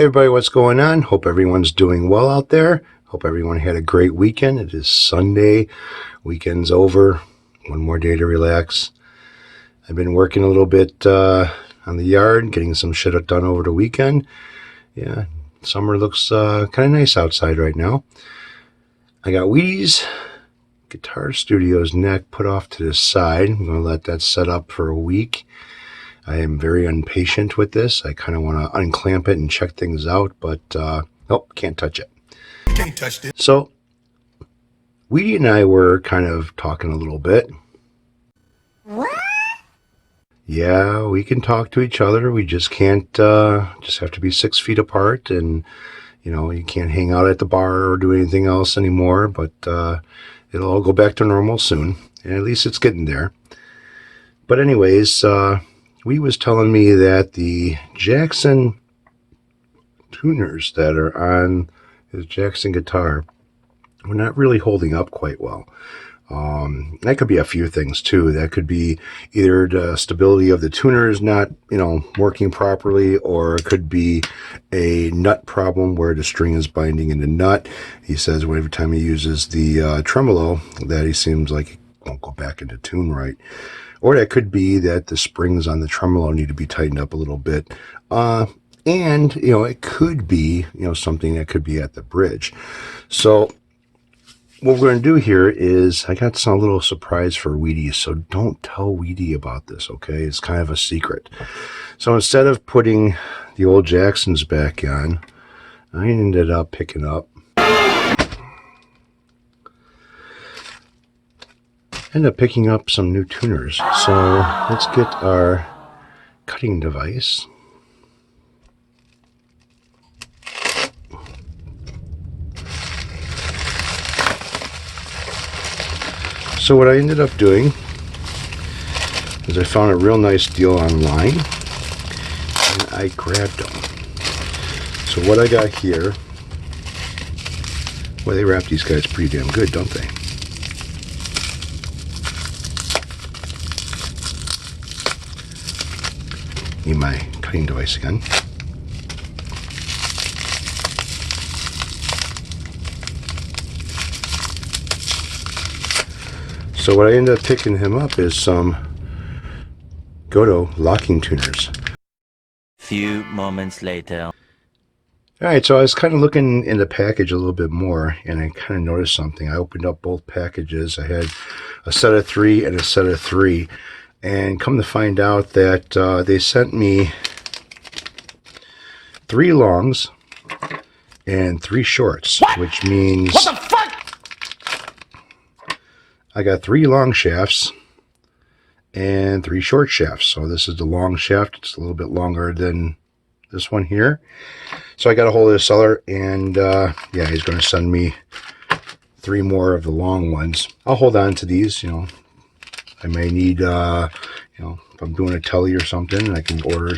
Everybody, what's going on? Hope everyone's doing well out there. Hope everyone had a great weekend. It is Sunday. Weekend's over. One more day to relax. I've been working a little bit on the yard, getting some shit done over the weekend. Yeah, summer looks kind of nice outside right now. I got Weedy's Guitar Studio's neck put off to the side. I'm going to let that set up for a week. I am very impatient with this. I kind of want to unclamp it and check things out, but nope, can't touch it. Can't touch it. So, Weedy and I were kind of talking a little bit. What? Yeah, we can talk to each other. We just can't, just have to be 6 feet apart, and, you know, you can't hang out at the bar or do anything else anymore, but it'll all go back to normal soon, and at least it's getting there. But anyways, Weedy was telling me that the Jackson tuners that are on his Jackson guitar were not really holding up quite well. That could be a few things too. That could be either the stability of the tuners not, working properly, or it could be a nut problem where the string is binding in the nut. He says every time he uses the tremolo that he seems like it won't go back into tune right. Or that could be that the springs on the tremolo need to be tightened up a little bit. And, it could be, something that could be at the bridge. So what we're going to do here is I got some little surprise for Weedy. So don't tell Weedy about this, okay? It's kind of a secret. So instead of putting the old Jacksons back on, I ended up picking up some new tuners. So let's get our cutting device. So what I ended up doing is I found a real nice deal online, and I grabbed them. So what I got here, well, they wrap these guys pretty damn good, don't they? Need my cutting device again. So what I ended up picking him up is some Goto locking tuners. Few moments later. Alright, so I was kind of looking in the package a little bit more, and I kind of noticed something. I opened up both packages. I had a set of 3 and a set of 3. And come to find out that they sent me 3 longs and 3 shorts, which means... What the fuck? I got 3 long shafts and 3 short shafts. So this is the long shaft. It's a little bit longer than this one here. So I got a hold of the seller, and yeah, he's going to send me 3 more of the long ones. I'll hold on to these. I may need, if I'm doing a telly or something, I can order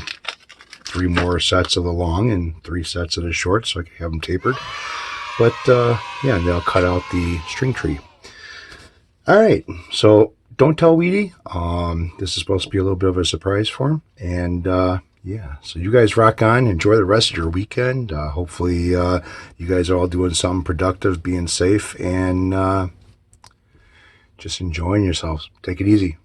3 more sets of the long and 3 sets of the short, so I can have them tapered. But yeah, and they'll cut out the string tree. All right, so don't tell Weedy. This is supposed to be a little bit of a surprise for him. And yeah, so you guys rock on. Enjoy the rest of your weekend. Hopefully you guys are all doing something productive, being safe, and just enjoying yourselves. Take it easy.